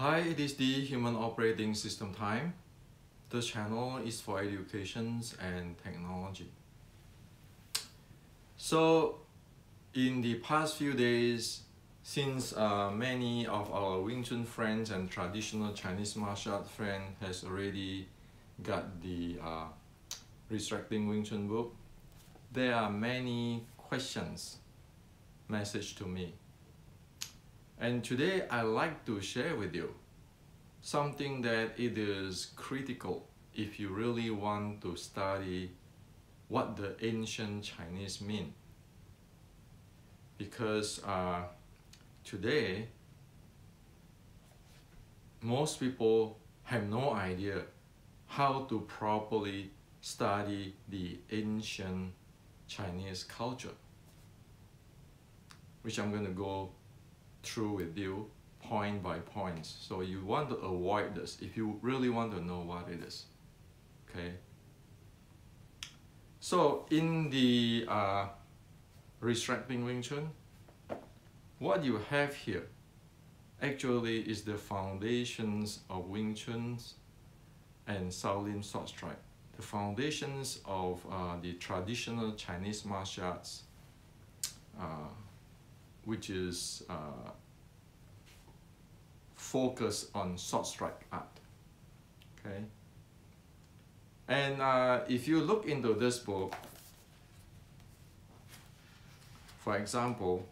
Hi, it is the Human Operating System time. The channel is for education and technology. So, in the past few days, since many of our Wing Chun friends and traditional Chinese martial art friends has already got the Resurrecting Wing Chun book, there are many questions messaged to me. And today I'd like to share with you something that it is critical if you really want to study what the ancient Chinese mean. Because today, most people have no idea how to properly study the ancient Chinese culture, which I'm going to go through with you point by point. So you want to avoid this if you really want to know what it is. Okay. So in the Resurrecting Wing Chun, what you have here actually is the foundations of Wing Chun and Shaolin sword strike. The foundations of the traditional Chinese martial arts, which is focus on sword strike art. Okay, and if you look into this book, for example,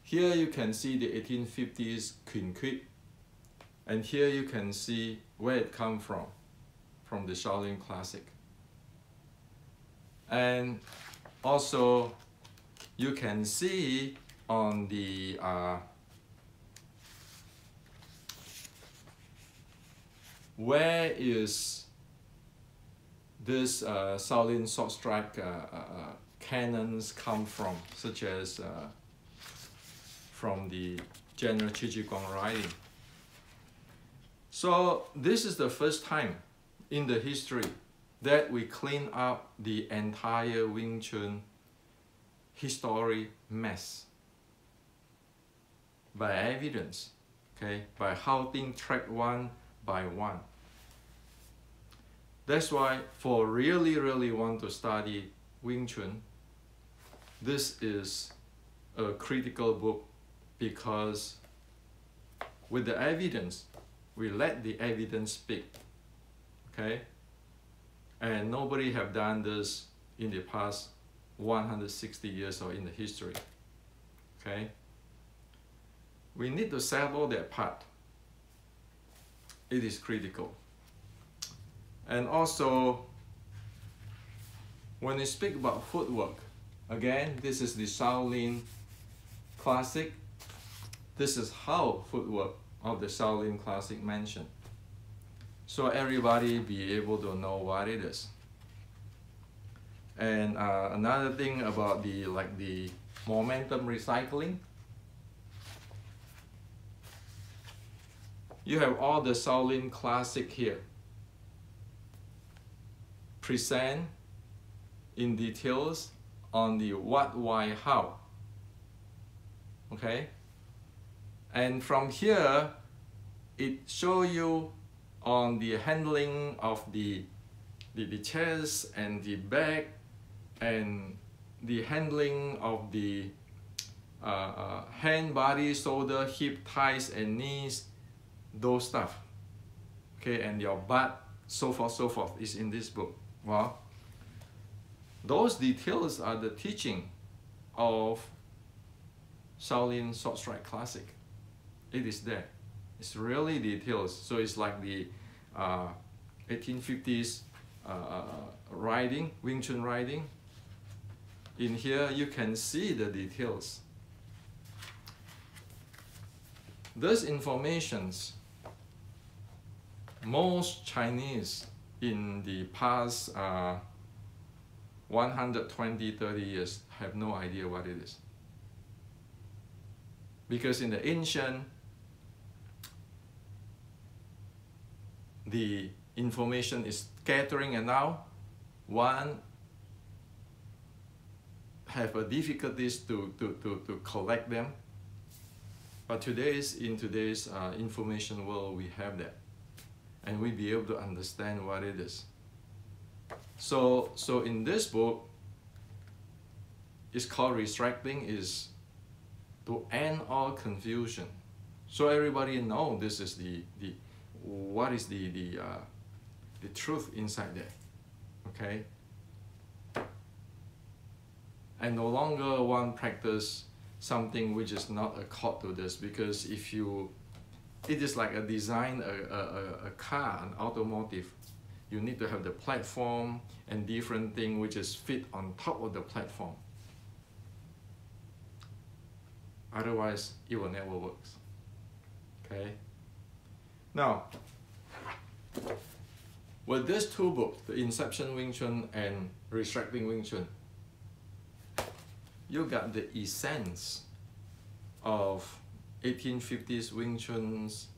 here you can see the 1850s Queen, and here you can see where it comes from the Shaolin classic. And also you can see on the where is this Shaolin sword strike cannons come from, such as from the General Qigong writing. So this is the first time in the history that we clean up the entire Wing Chun history mess by evidence, okay, by how things track one by one. That's why for really want to study Wing Chun, this is a critical book, because with the evidence, we let the evidence speak, okay? And nobody have done this in the past 160 years or in the history, okay? We need to settle that part. It is critical. And also, when we speak about footwork, again, this is the Shaolin classic. This is how footwork of the Shaolin classic mentioned. So everybody be able to know what it is. And another thing about the momentum recycling, you have all the Shaolin classic here, present in details on the what, why, how. Okay, and from here it show you on the handling of the chest and the back, and the handling of the hand, body, shoulder, hip, thighs, and knees, those stuff. Okay, and your butt, so forth is in this book. Well, those details are the teaching of Shaolin sword strike classic. It is there. It's really details. So it's like the 1850s writing, Wing Chun writing. In here you can see the details. Those informations, most Chinese in the past 120-30 years have no idea what it is. Because in the ancient, the information is scattering, and now one have a difficulties to collect them. But in today's information world, we have that, and we be able to understand what it is. So in this book, it's called Restricting, is to end all confusion. So everybody know this is what is the truth inside there, okay? And no longer one practice something which is not accord to this, because it is like a design, a car, an automotive. You need to have the platform and different thing which is fit on top of the platform. Otherwise, it will never work. Okay? Now, with these two books, the Inception Wing Chun and Restricting Wing Chun, you got the essence of 1850s Wing Chun's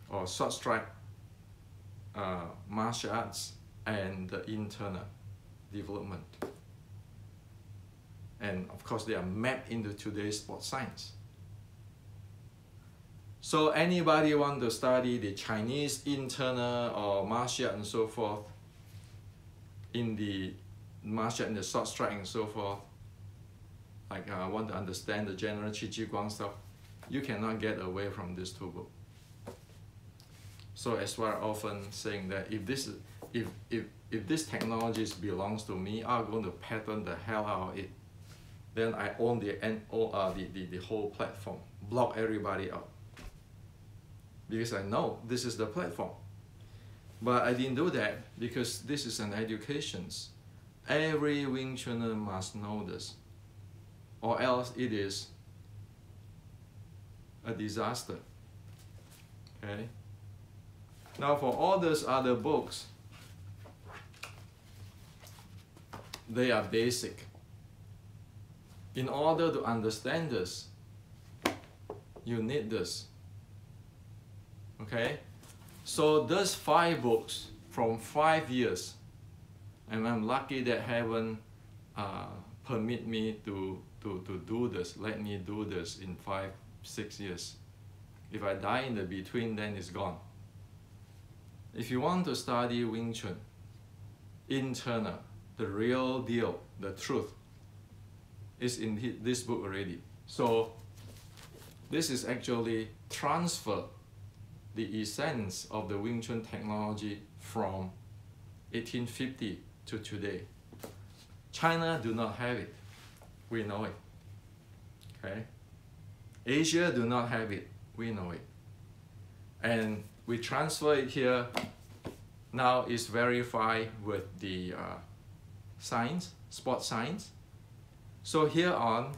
or short strike martial arts and the internal development. And of course, they are mapped into today's sports science. So anybody want to study the Chinese internal or martial art and so forth, in the martial art and the short strike and so forth, like want to understand the general Qi Ji Guang stuff, you cannot get away from these two books. So as we're often saying that if this technology belongs to me, I'm going to pattern the hell out of it. Then I own the whole platform, block everybody out. Because I know this is the platform. But I didn't do that because this is an education. Every Wing Chuner must know this, or else it is a disaster. Okay? Now for all those other books, they are basic. In order to understand this, you need this. Okay? So those 5 books from 5 years, and I'm lucky that heaven permit me to do this, let me do this in 5-6 years. If I die in the between, then it's gone. If you want to study Wing Chun, internal, the real deal, the truth, is in this book already. So this is actually transfer the essence of the Wing Chun technology from 1850 to today. China do not have it. We know it. Okay? Asia do not have it. We know it. And we transfer it here. Now it's verified with the science, sports science. So here on,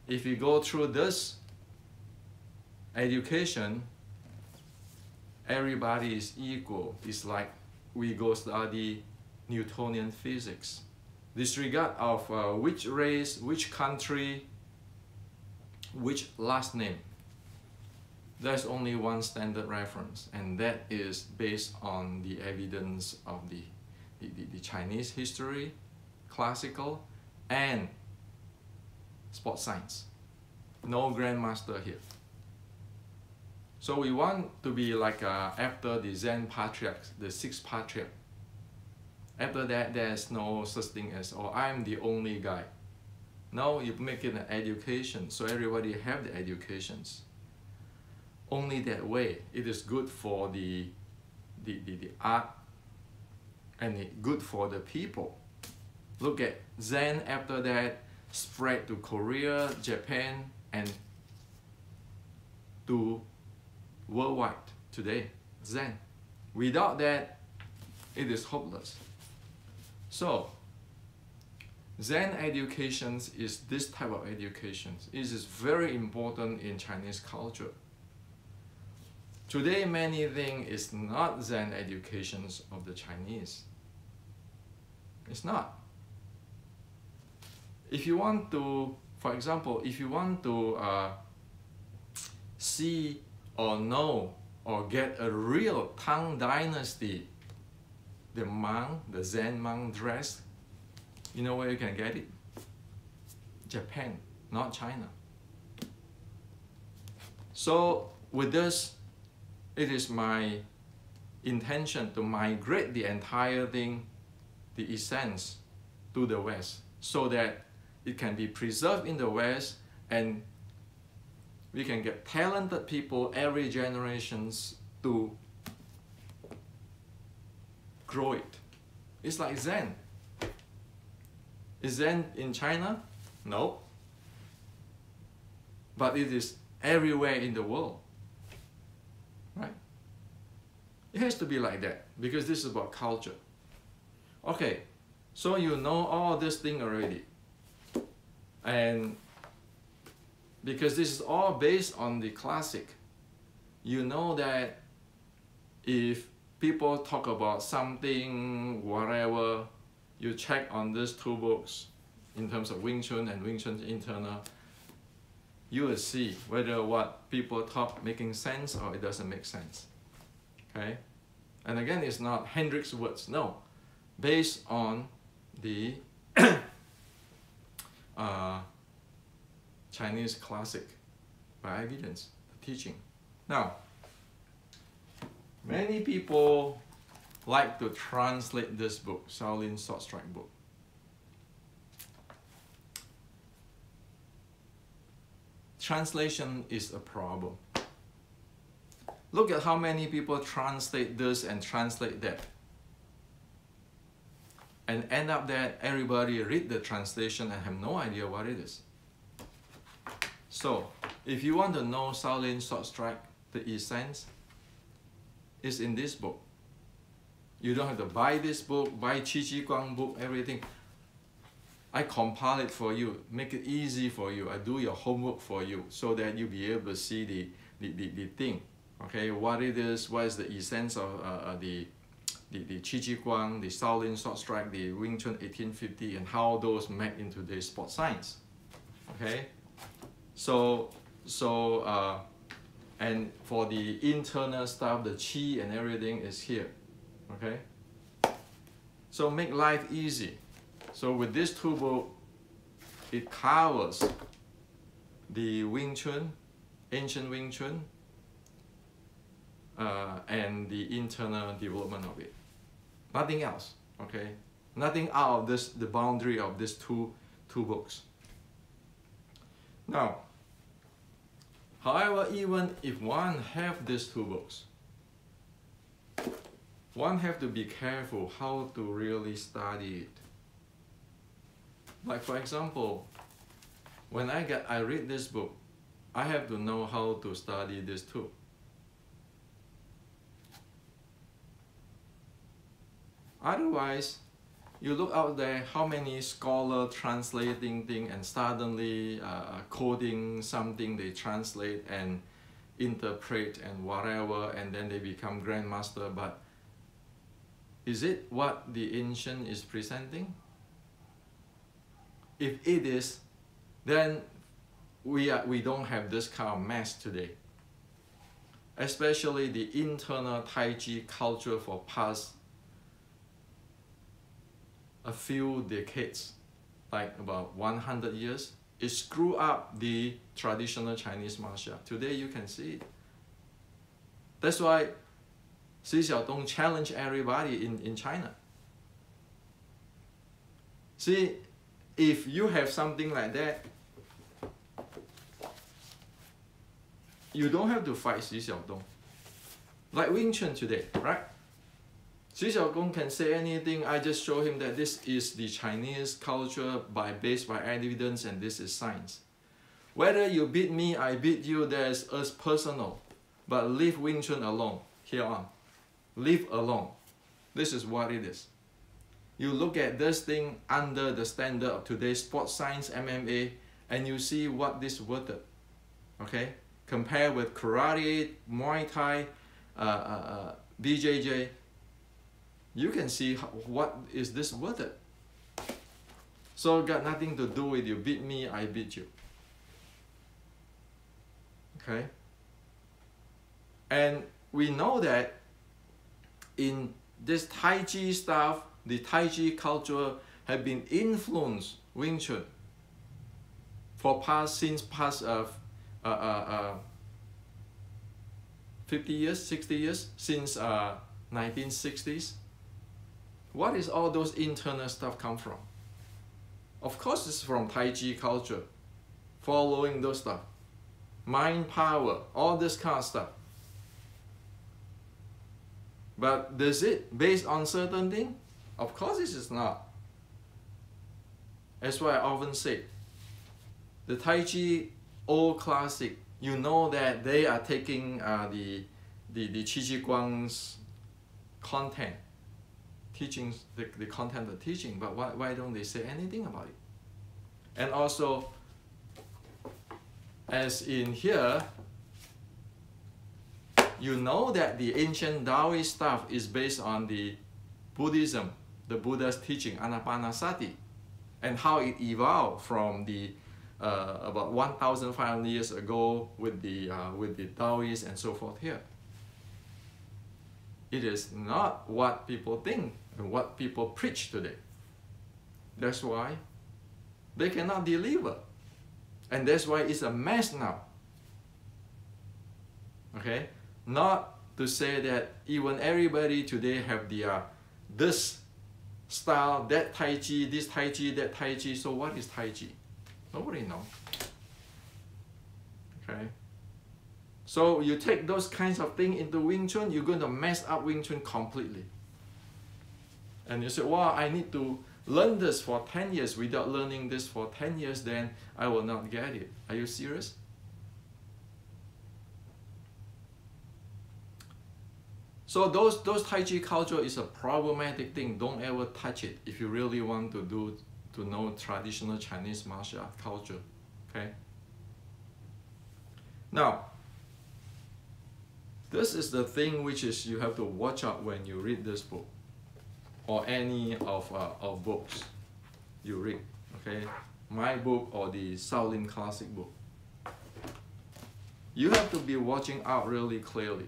if you go through this education, everybody is equal. It's like we go study Newtonian physics. Disregard of which race, which country, which last name. There's only one standard reference, and that is based on the evidence of the Chinese history, classical, and sports science. No grandmaster here. So we want to be like after the Zen patriarchs, the 6 patriarchs. After that, there's no such thing as, oh, I'm the only guy. No, you make it an education, so everybody have the educations. Only that way, it is good for the art, and it good for the people. Look at Zen after that, spread to Korea, Japan, and to worldwide today, Zen. Without that, it is hopeless. So, Zen education is this type of education. It is very important in Chinese culture. Today, many things is not Zen educations of the Chinese. It's not. If you want to, for example, if you want to see or know or get a real Tang Dynasty, the monk, the Zen monk dress, You know where you can get it? Japan, not China. So with this, it is my intention to migrate the entire thing, the essence, to the West, so that it can be preserved in the West and we can get talented people every generations to grow it. It's like Zen. Is Zen in China? No. But it is everywhere in the world. Right? It has to be like that because this is about culture. Okay, so you know all this thing already. And because this is all based on the classic, you know that if people talk about something, whatever, you check on these two books in terms of Wing Chun and Wing Chun Internal, you will see whether what people talk making sense or it doesn't make sense. Okay? And again, it's not Hendrik's words, no. Based on the Chinese classic by evidence, teaching. Now, many people like to translate this book, Shaolin Sword Strike book. Translation is a problem. Look at how many people translate this and translate that. And end up that everybody read the translation and have no idea what it is. So, if you want to know Shaolin Sword Strike, the essence, is in this book. You don't have to buy this book, buy Qi Ji Guang book, everything. I compile it for you, make it easy for you. I do your homework for you so that you'll be able to see the thing. Okay, what it is, what is the essence of the Qi Ji Guang, the Shaolin Sword Strike, the Wing Chun 1850, and how those map into the sport science. Okay, and for the internal stuff, the Qi and everything is here. Okay, so make life easy. So with this two book, it covers the Wing Chun, ancient Wing Chun, and the internal development of it. Nothing else, okay? Nothing out of this, the boundary of these two books. Now, however, even if one have these two books, one have to be careful how to really study it. Like for example, when I read this book, I have to know how to study this too. Otherwise, you look out there, how many scholars translating thing and suddenly coding something they translate and interpret and whatever, and then they become grandmaster. But is it what the ancient is presenting? If it is, then we don't have this kind of mess today. Especially the internal Tai Chi culture for past a few decades, like about 100 years, it screwed up the traditional Chinese martial art. Today you can see it. That's why Xi Xiaodong challenged everybody in China. See, if you have something like that, you don't have to fight Xi Xiaodong. Like Wing Chun today, right? Xi Xiaodong can say anything, I just show him that this is the Chinese culture based by evidence and this is science. Whether you beat me, I beat you, there's us personal. But leave Wing Chun alone, here on. Leave alone. This is what it is. You look at this thing under the standard of today's sports science, MMA, and you see what this worth it. Okay? Compare with karate, Muay Thai, BJJ. You can see what is this worth it. So it got nothing to do with you beat me, I beat you. Okay? And we know that in this Tai Chi stuff, the Tai Chi culture have been influenced Wing Chun for since past 50 years, 60 years, since 1960s. What is all those internal stuff come from? Of course it's from Tai Chi culture, following those stuff. Mind power, all this kind of stuff. But does it based on certain thing? Of course it is not. That's why I often say, the Tai Chi old classic, you know that they are taking the Qi Ji Guang's content, teachings, the content of teaching, but why don't they say anything about it? And also, as in here, you know that the ancient Taoist stuff is based on the Buddhism, the Buddha's teaching, Anapanasati, and how it evolved from the about 1,500 years ago with the Taoists and so forth here. It is not what people think and what people preach today. That's why they cannot deliver. And that's why it's a mess now. Okay? Not to say that even everybody today have the this style, that Tai Chi, this Tai Chi, that Tai Chi. So what is Tai Chi? Nobody knows. Okay? So you take those kinds of things into Wing Chun, you're going to mess up Wing Chun completely. And you say, wow, I need to learn this for 10 years. Without learning this for 10 years, then I will not get it. Are you serious? So those Tai Chi culture is a problematic thing. Don't ever touch it if you really want to know traditional Chinese martial art culture. Okay? Now, this is the thing which is you have to watch out when you read this book or any of books you read. Okay, my book or the Shaolin Classic book. You have to be watching out really clearly.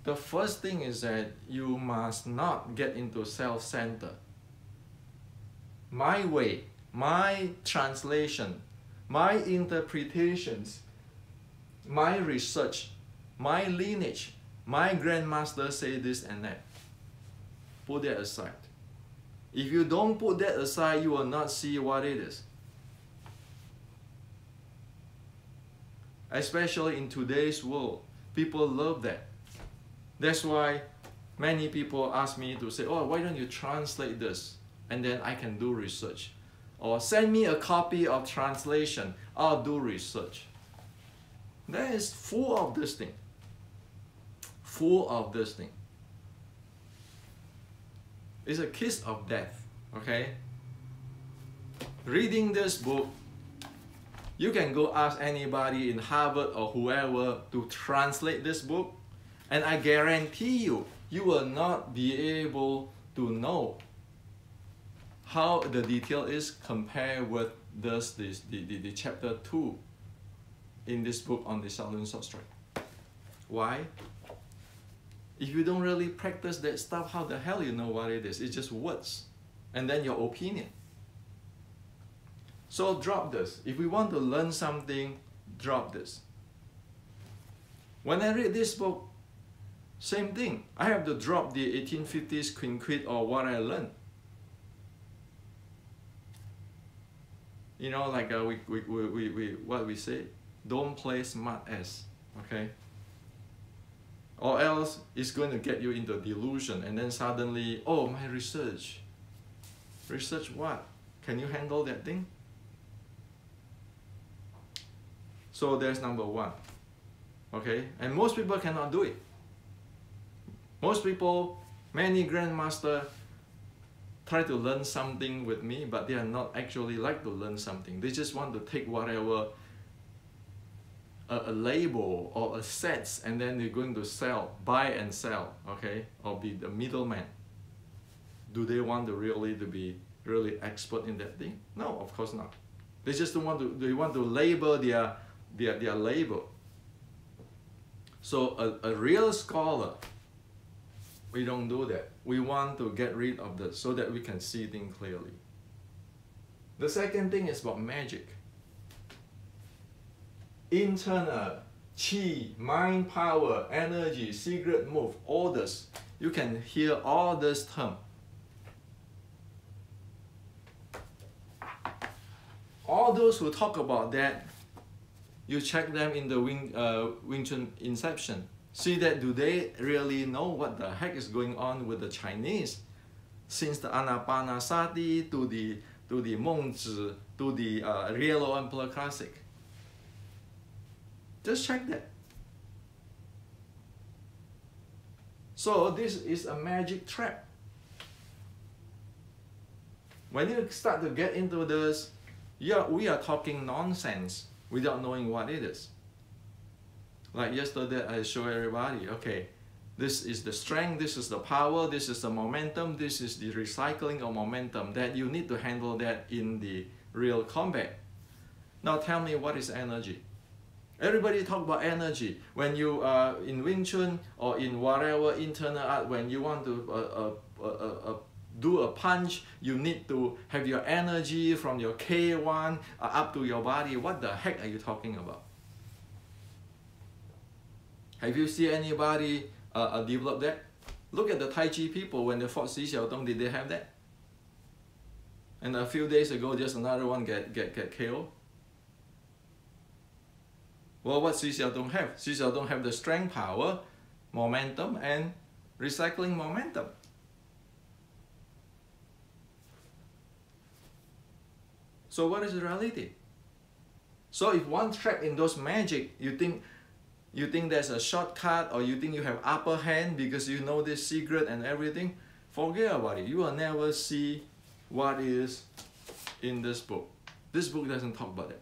The first thing is that you must not get into self-centered. My way, my translation, my interpretations, my research, my lineage, my grandmaster say this and that. Put that aside. If you don't put that aside, you will not see what it is. Especially in today's world, people love that. That's why many people ask me to say, oh, why don't you translate this? And then I can do research. Or send me a copy of translation, I'll do research. That is full of this thing. Full of this thing. It's a kiss of death, okay? Reading this book, you can go ask anybody in Harvard or whoever to translate this book, and I guarantee you, you will not be able to know how the detail is compared with the chapter 2 in this book on the Shaolin Sword Strike. Why? If you don't really practice that stuff, how the hell you know what it is? It's just words. And then your opinion. So drop this. If we want to learn something, drop this. When I read this book, same thing. I have to drop the 1850s quinquit or what I learned. You know, like what we say, don't play smart ass, okay? Or else it's going to get you into delusion, and then suddenly, oh, my research. Research what? Can you handle that thing? So there's number one, okay? And most people cannot do it. Most people, many grandmasters try to learn something with me, but they are not actually like to learn something. They just want to take whatever a label or a sets, and then they're going to sell, buy and sell, okay, or be the middleman. Do they want to be really expert in that thing? No, of course not. They just don't want to. They want to label their label. So a real scholar, we don't do that. we want to get rid of this so that we can see things clearly. The second thing is about magic. Internal, qi, mind power, energy, secret move, all this. You can hear all this term. All those who talk about that, you check them in the Wing Chun Inception. See that do they really know what the heck is going on with the Chinese? Since the Anapanasati to the Mengzi to the Yellow Emperor Classic. Just check that. So this is a magic trap. When you start to get into this, we are talking nonsense without knowing what it is. Like yesterday, I showed everybody, okay, this is the strength, this is the power, this is the momentum, this is the recycling of momentum, that you need to handle that in the real combat. Now tell me, what is energy? Everybody talk about energy. When you are in Wing Chun or in whatever internal art, when you want to do a punch, you need to have your energy from your K1 up to your body. What the heck are you talking about? Have you seen anybody develop that? Look at the Tai Chi people when they fought Xi Xiaodong, did they have that? And a few days ago, just another one get KO. Well, what Xi Xiaodong have? Xi Xiaodong have the strength, power, momentum, and recycling momentum. So what is the reality? So if one trap in those magic, you think there's a shortcut, or you think you have upper hand because you know this secret and everything, forget about it. You will never see what is in this book. This book doesn't talk about it.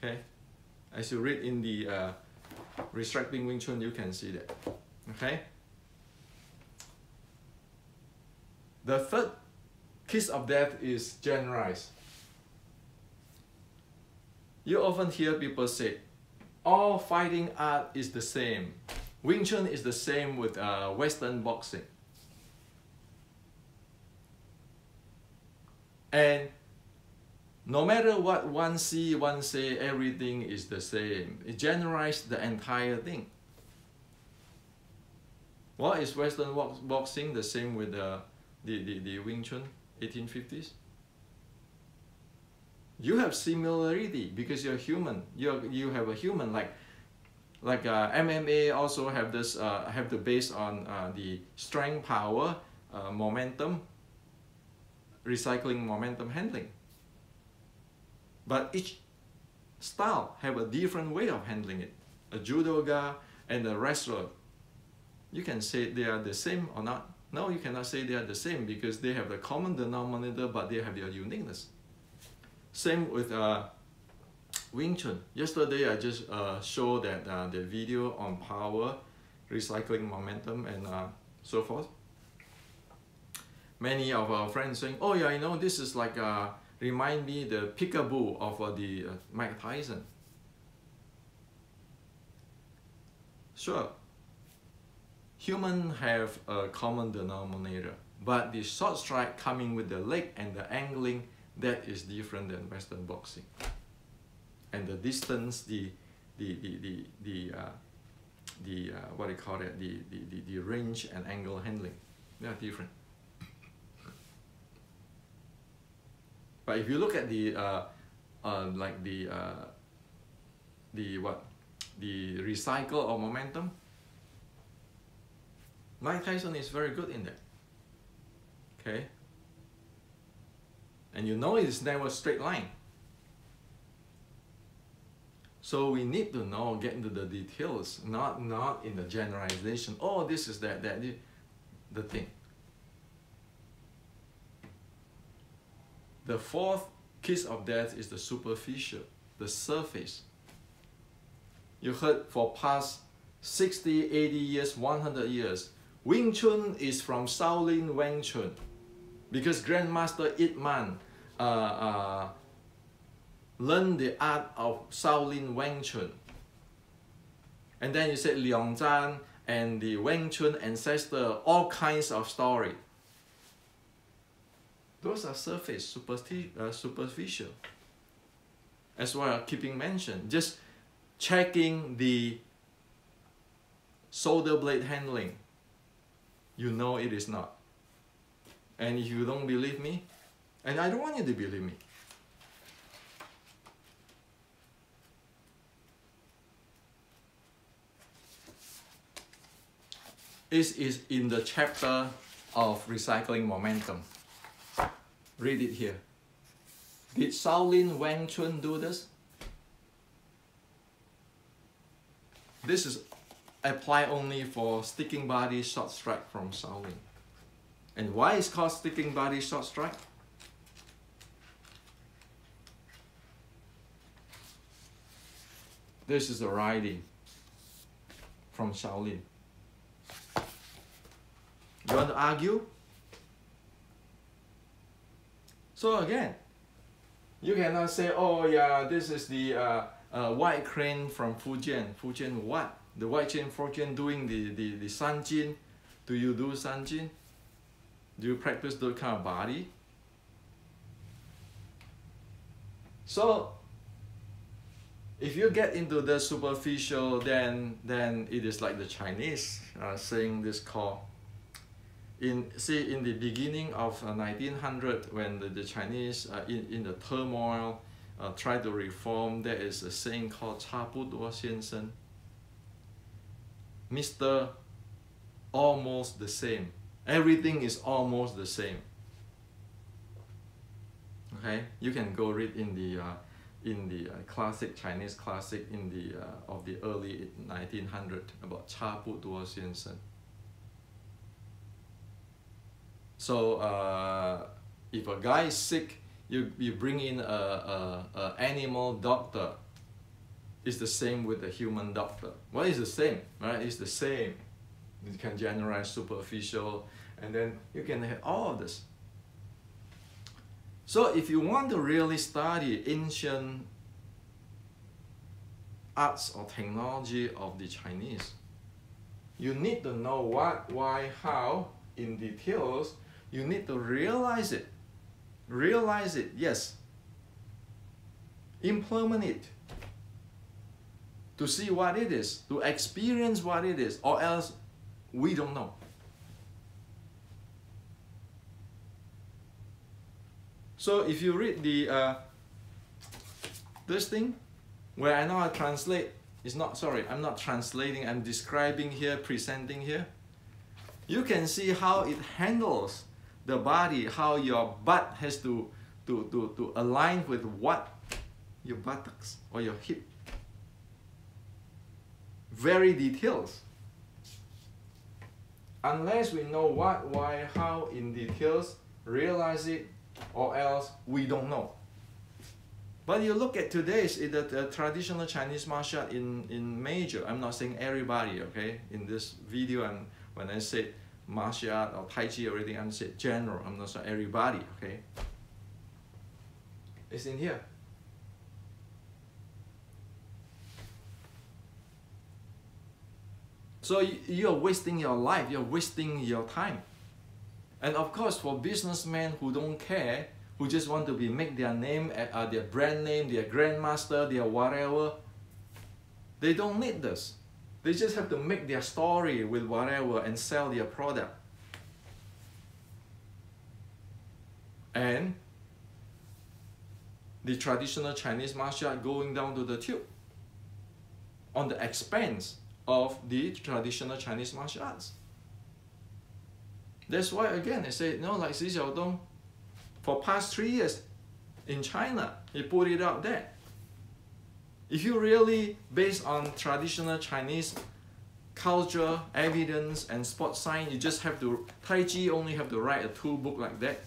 Okay? As you read in the Restricting Wing Chun, you can see that. Okay? The third kiss of death is generalized. You often hear people say, all fighting art is the same. Wing Chun is the same with Western boxing. And no matter what one see, one say, everything is the same. It generalizes the entire thing. Well, is Western boxing the same with the Wing Chun 1850s? You have similarity because you're human. You have a human, like MMA also have this have the base on the strength, power, momentum, recycling, momentum handling. But each style have a different way of handling it. A judoka and a wrestler, you can say they are the same or not. No, you cannot say they are the same because they have the common denominator, but they have their uniqueness. Same with Wing Chun. Yesterday I just showed that the video on power, recycling, momentum, and so forth. Many of our friends saying, "Oh yeah, you know, this is like remind me the peekaboo of the Mike Tyson." Sure, humans have a common denominator, but the short strike coming with the leg and the angling, that is different than Western boxing. And the distance, the what do you call it, the range and angle handling, they are different. But if you look at the recycle or momentum, Mike Tyson is very good in that. Okay. And you know it's never a straight line. So we need to know, get into the details, not in the generalization. Oh, this is that, the thing. The fourth kiss of death is the superficial, the surface. You heard for past 60, 80 years, 100 years, Wing Chun is from Shaolin Wing Chun. Because Grandmaster Ip Man learned the art of Shaolin Wing Chun. And then you said Liang Zhan and the Wing Chun ancestor, all kinds of story. Those are surface, superficial. As well, keeping mention, just checking the shoulder blade handling, you know it is not. And if you don't believe me, and I don't want you to believe me, it is in the chapter of recycling momentum. Read it here. Did Shaolin Wing Chun do this? This is apply only for sticking body short strike from Shaolin. And why is it called sticking body short strike? This is the writing from Shaolin. You want to argue? So again, you cannot say, oh yeah, this is the white crane from Fujian. Fujian what? The white chain Fujian doing the sanjin. Do you do sanjin? Do you practice that kind of body? So if you get into the superficial, then it is like the Chinese saying this call. In the beginning of 1900, when the Chinese in the turmoil tried to reform, there is a saying called 差不多先生, Mr. Almost the same. Everything is almost the same. Okay, you can go read in the classic Chinese classic of the early 1900 about 差不多先生. So if a guy is sick, you bring in a animal doctor. It's the same with the human doctor. Well, it's the same, right? It's the same. You can generalize superficial, and then you can have all of this. So if you want to really study ancient arts or technology of the Chinese, you need to know what, why, how in details. You need to realize it. Realize it, yes. Implement it. To see what it is, to experience what it is, or else we don't know. So if you read the this thing, where I now translate, it's not, sorry, I'm not translating, I'm describing here, presenting here. You can see how it handles the body, how your butt has to align with what? Your buttocks or your hip. Very details. Unless we know what, why, how in details, realize it, or else we don't know. But you look at today's the traditional Chinese martial art in major. I'm not saying everybody, okay? In this video, when I say martial art or Tai Chi or everything, I'm saying general. I'm not saying everybody, okay? It's in here. So you're wasting your life, you're wasting your time. And of course, for businessmen who don't care, who just want to make their name, their brand name, their grandmaster, their whatever, they don't need this. They just have to make their story with whatever and sell their product. And the traditional Chinese martial art going down to the tube on the expense of the traditional Chinese martial arts. That's why, again, I say, like Xi Xiaodong, for past 3 years in China, he put it out there. If you really, based on traditional Chinese culture, evidence, and sports science, you just have to, Tai Chi only have to write a 2 book like that.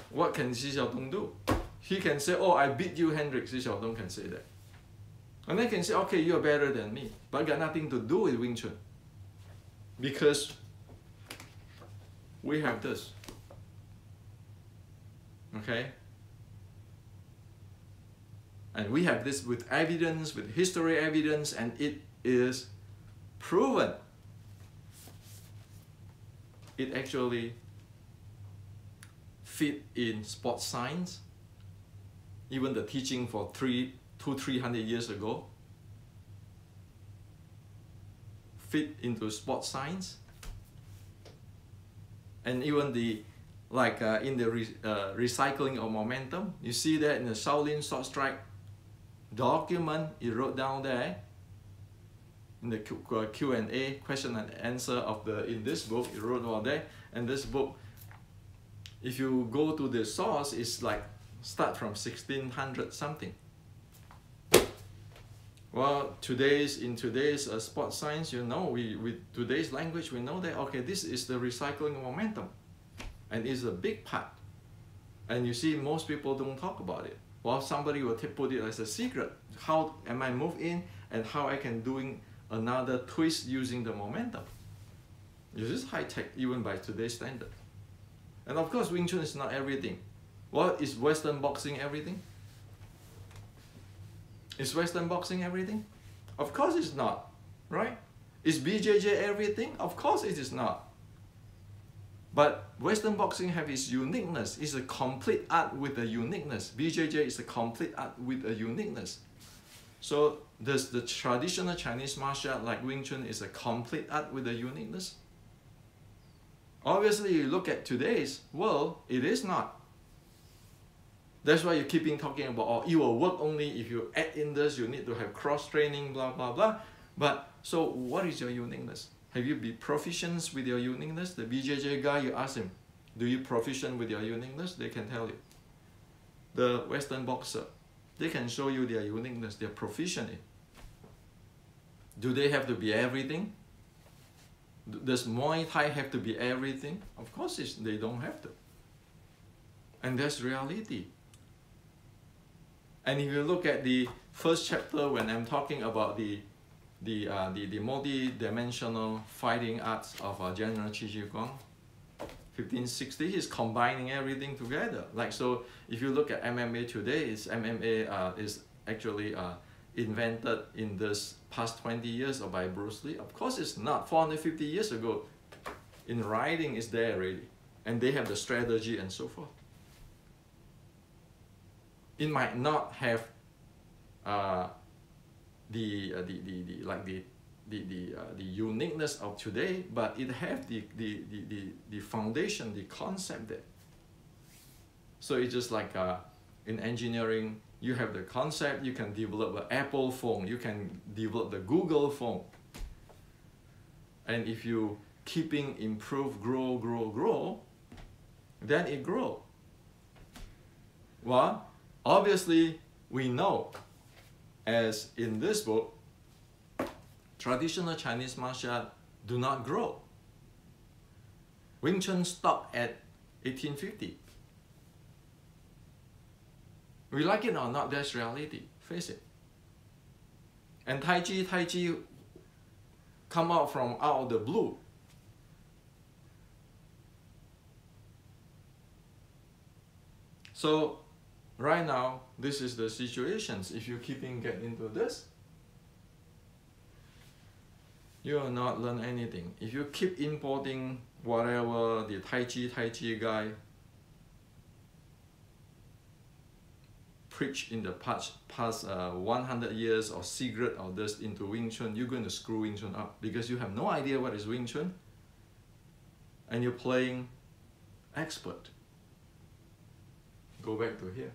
What can Xi Xiaodong do? He can say, oh, I beat you, Hendrik. Xi Xiaodong can say that. And they can say, okay, you're better than me, but got nothing to do with Wing Chun. Because we have this. Okay? And we have this with evidence, with history evidence, and it is proven it actually fit in sports science. Even the teaching for 300 years ago fit into sports science. And even the in the recycling of momentum, you see that in the Shaolin Sword Strike document, he wrote down there in the Q&A, question and answer of in this book, he wrote about that. And this book, if you go to the source, it's like start from 1600 something. Well, in today's sports science, you know, with today's language, we know that, okay, this is the recycling of momentum, and it's a big part. And you see, most people don't talk about it. Well, somebody will put it as a secret. How am I move in, and how I can doing another twist using the momentum? This is high tech, even by today's standard. And of course, Wing Chun is not everything. Well, is Western boxing everything? Is Western boxing everything? Of course it's not, right? Is BJJ everything? Of course it is not. But Western boxing have its uniqueness. It's a complete art with a uniqueness. BJJ is a complete art with a uniqueness. So does the traditional Chinese martial art like Wing Chun is a complete art with a uniqueness? Obviously, you look at today's world, it is not. That's why you keep talking about, oh, it will work only if you add in this, you need to have cross-training, blah, blah, blah. But, so what is your uniqueness? Have you been proficient with your uniqueness? The BJJ guy, you ask him, do you proficient with your uniqueness? They can tell you. The Western boxer, they can show you their uniqueness, they're proficient in. Do they have to be everything? Does Muay Thai have to be everything? Of course they don't have to. And that's reality. And if you look at the first chapter, when I'm talking about the multi-dimensional fighting arts of General Qi Shi Guang, 1560, he's combining everything together. Like, so if you look at MMA today, MMA is actually invented in this past 20 years or by Bruce Lee. Of course it's not. 450 years ago, in writing is there already. And they have the strategy and so forth. It might not have the uniqueness of today, but it has the foundation, the concept there. So it's just like in engineering, you have the concept, you can develop an Apple phone, you can develop the Google phone. And if you keeping improve, grow, then it grow. Well, obviously, we know, as in this book, traditional Chinese martial art do not grow. Wing Chun stopped at 1850. We like it or not, that's reality, face it. And Tai Chi come out from out of the blue. So right now, this is the situations. If you keeping get into this, you will not learn anything. If you keep importing whatever the Tai Chi guy preach in the past 100 years or secret of this into Wing Chun, you're going to screw Wing Chun up because you have no idea what is Wing Chun and you're playing expert. Go back to here.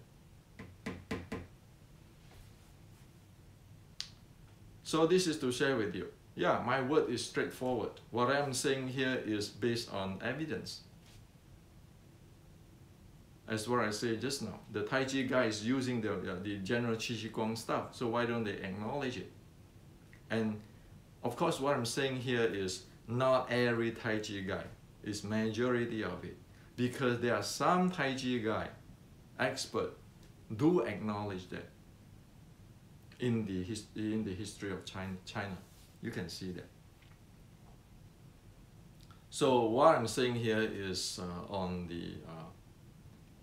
So this is to share with you. Yeah, my word is straightforward. What I'm saying here is based on evidence. As what I said just now, the Tai Chi guy is using the General Qi Shi Guang stuff, so why don't they acknowledge it? And of course, what I'm saying here is not every Tai Chi guy, it's majority of it. Because there are some Tai Chi guy, expert, do acknowledge that in the history of China. You can see that. So what I'm saying here is on the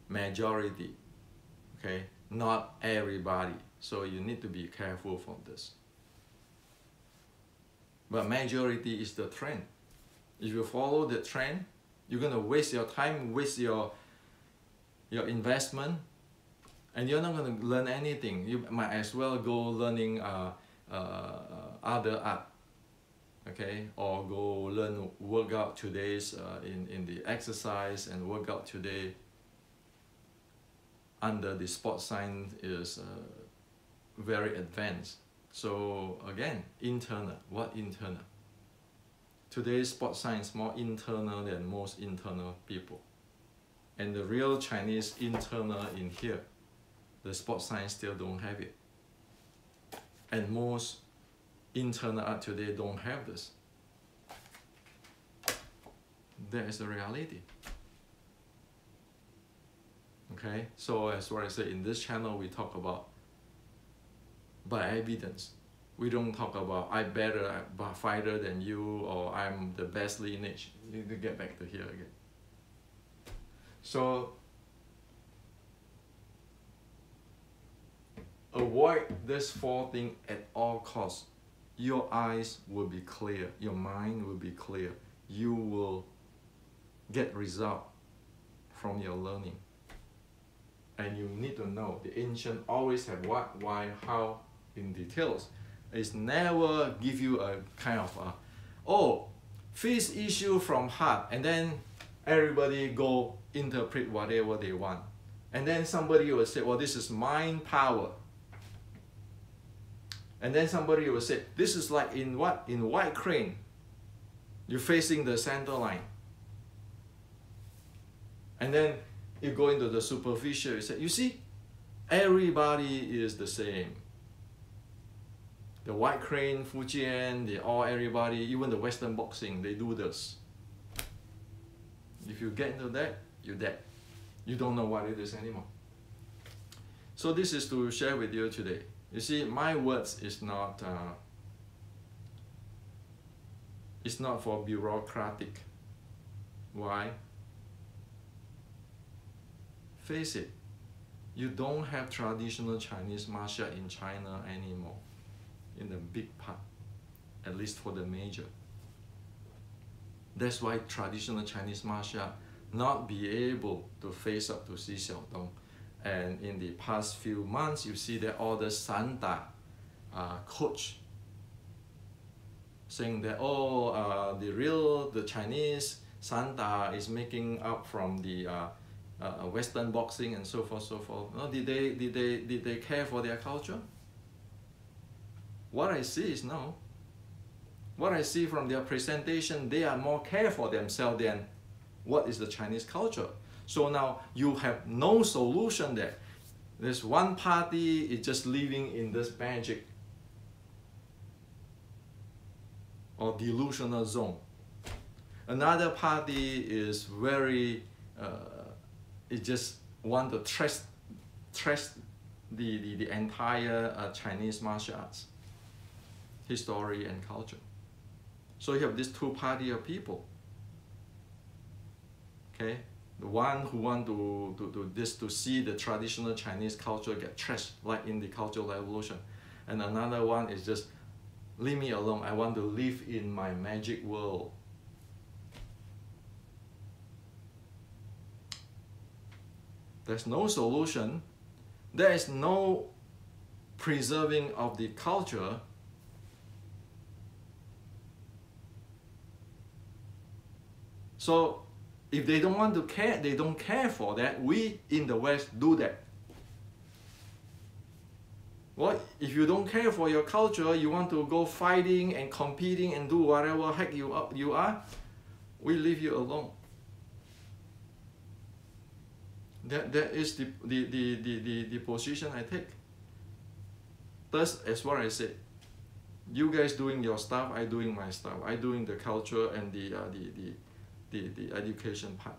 majority, okay, not everybody. So you need to be careful from this. but majority is the trend. If you follow the trend, you're gonna waste your time, waste your investment, and you're not gonna learn anything. You might as well go learning other art, okay, or go learn workout today's in the exercise and workout today under the sports science is very advanced. So again, internal. What internal? Today's sports science more internal than most internal people. And the real Chinese internal in here, the sports science still don't have it. And most internal art today don't have this. That is the reality. Okay, so as what I said, in this channel we talk about by evidence. We don't talk about I'm better fighter than you, or I'm the best lineage. You need to get back to here again. So avoid this 4 things at all costs. Your eyes will be clear, your mind will be clear. You will get result from your learning. And you need to know the ancient always have what, why, how in details. It's never give you a kind of oh, face issue from heart, and then everybody go interpret whatever they want. And then somebody will say, well, this is mind power. And then somebody will say, this is like in what? In white crane. You're facing the center line. And then you go into the superficial, you say, you see, everybody is the same. The white crane, Fujian, everybody, even the Western boxing, they do this. If you get into that, you're dead. You don't know what it is anymore. So this is to share with you today. You see, my words is not it's not for bureaucratic. Why? Face it, you don't have traditional Chinese martial art in China anymore, in the big part, at least for the major. That's why traditional Chinese martial art not be able to face up to Xi Xiaodong. And in the past few months, you see that all the Sanda coach saying that, oh, the Chinese Sanda is making up from the Western boxing and so forth, so forth. No, did they care for their culture? What I see is no. What I see from their presentation, they are more care for themselves than what is the Chinese culture. So now you have no solution there. There's one party is just living in this magic or delusional zone. Another party is very, it just want to trash the entire Chinese martial arts history and culture. So you have these 2 parties of people. Okay, the one who want to see the traditional Chinese culture get trashed, like in the Cultural Revolution, and another one is just leave me alone. I want to live in my magic world. There's no solution. There is no preserving of the culture. So if they don't want to care, they don't care for that. We in the West do that. Well, if you don't care for your culture, you want to go fighting and competing and do whatever heck you are, we leave you alone. That is the position I take. Thus, as what I said, you guys doing your stuff, I doing my stuff. I doing the culture and the education part.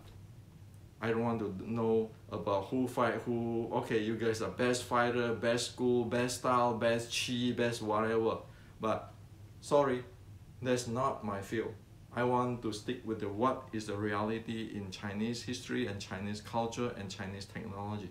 I don't want to know about who fight who. Okay, you guys are best fighter, best school, best style, best chi, best whatever. But sorry, that's not my field. I want to stick with what is the reality in Chinese history and Chinese culture and Chinese technology.